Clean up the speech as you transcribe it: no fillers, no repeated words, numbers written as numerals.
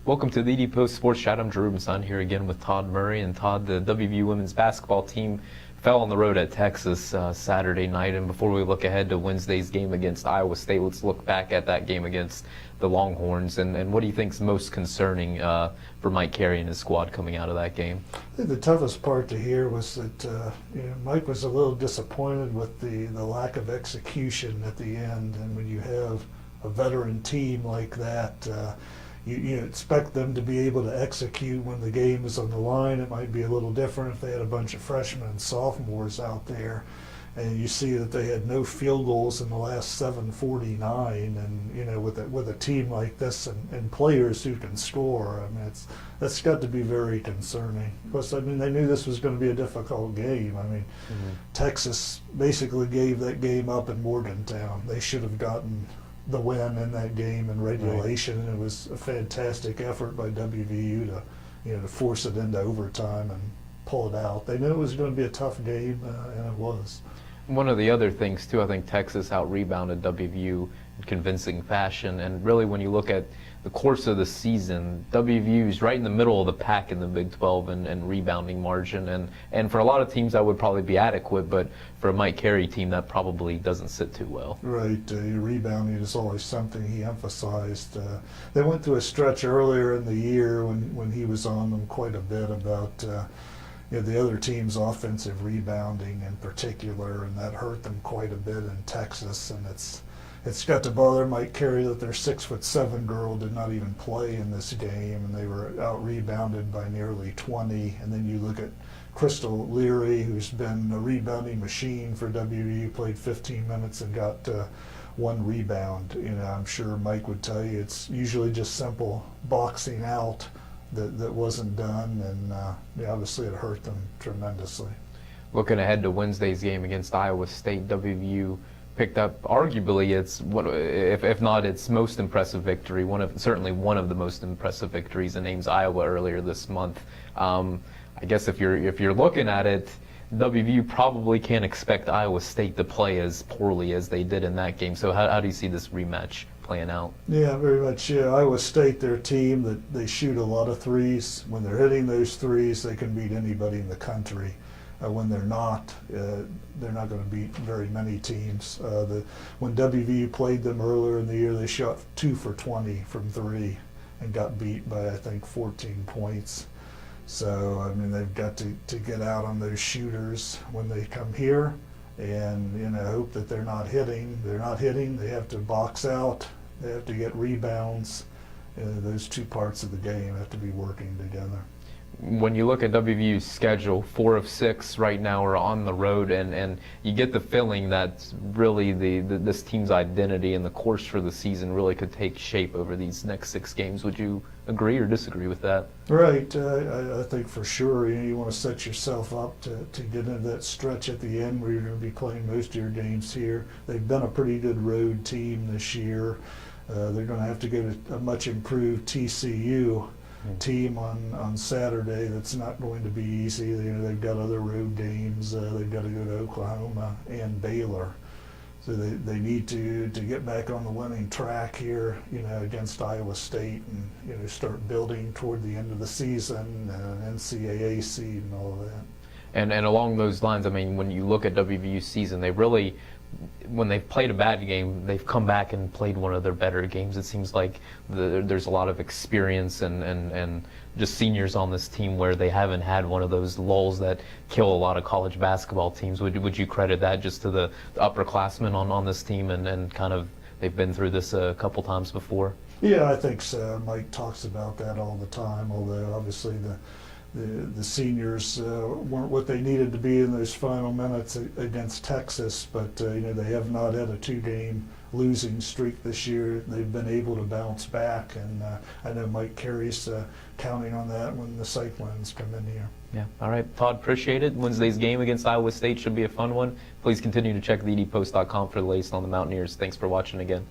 Welcome to the TheDPost Sports Chat. I'm Drew Rubenstein here again with Todd Murray. And Todd, the WVU women's basketball team fell on the road at Texas Saturday night. And before we look ahead to Wednesday's game against Iowa State, let's look back at that game against the Longhorns. And what do you think is most concerning for Mike Carey and his squad coming out of that game? I think the toughest part to hear was that Mike was a little disappointed with the lack of execution at the end. And when you have a veteran team like that, you expect them to be able to execute when the game is on the line. It might be a little different if they had a bunch of freshmen and sophomores out there. And you see that they had no field goals in the last 7:49, and with a team like this and players who can score, I mean that's got to be very concerning. Because they knew this was going to be a difficult game. Texas basically gave that game up in Morgantown. They should have gotten the win in that game in regulation, and it was a fantastic effort by WVU to force it into overtime and pull it out. They knew it was going to be a tough game, and it was. One of the other things too, I think Texas out-rebounded WVU in convincing fashion, and really when you look at the course of the season, WVU is right in the middle of the pack in the Big 12 and rebounding margin, and for a lot of teams that would probably be adequate, but for a Mike Carey team that probably doesn't sit too well. Right, rebounding is always something he emphasized. They went through a stretch earlier in the year when he was on them quite a bit about the other team's offensive rebounding in particular, and that hurt them quite a bit in Texas. And it's got to bother Mike Carey that their 6'7" girl did not even play in this game, and they were out rebounded by nearly 20. And then you look at Crystal Leary, who's been a rebounding machine for WVU, played 15 minutes and got one rebound. I'm sure Mike would tell you it's usually just simple boxing out that wasn't done, and obviously it hurt them tremendously. Looking ahead to Wednesday's game against Iowa State, WVU picked up arguably if not its most impressive victory, certainly one of the most impressive victories in Ames, Iowa earlier this month. I guess if you're looking at it, WVU probably can't expect Iowa State to play as poorly as they did in that game. So how do you see this rematch playing out? Yeah, very much. Yeah, Iowa State, their team, that they shoot a lot of threes. When they're hitting those threes, they can beat anybody in the country. When they're not going to beat very many teams. When WVU played them earlier in the year, they shot 2 for 20 from three and got beat by, I think, 14 points. So, they've got to get out on those shooters when they come here and, hope that they're not hitting. They're not hitting. They have to box out. They have to get rebounds. Those two parts of the game have to be working together. When you look at WVU's schedule, 4 of 6 right now are on the road, and you get the feeling that really this team's identity and the course for the season really could take shape over these next 6 games. Would you agree or disagree with that? Right. I think for sure you want to set yourself up to get into that stretch at the end where you're going to be playing most of your games here. They've been a pretty good road team this year. They're going to have to go to a much improved TCU team on Saturday. That's not going to be easy. They've got other road games. They've got to go to Oklahoma and Baylor. So they need to get back on the winning track here, against Iowa State, and start building toward the end of the season and an NCAA seed and all of that. And along those lines, when you look at WVU's season, they really, when they've played a bad game, they've come back and played one of their better games. It seems like there's a lot of experience and just seniors on this team where they haven't had one of those lulls that kill a lot of college basketball teams. Would you credit that just to the upperclassmen on this team and kind of they've been through this a couple times before? Yeah, I think so. Mike talks about that all the time, although obviously the seniors weren't what they needed to be in those final minutes against Texas, but they have not had a 2-game losing streak this year. They've been able to bounce back, and I know Mike Carey's counting on that when the Cyclones come in here. Yeah. All right, Todd, appreciate it. Wednesday's game against Iowa State should be a fun one. Please continue to check TheDPost.com for the latest on the Mountaineers. Thanks for watching again.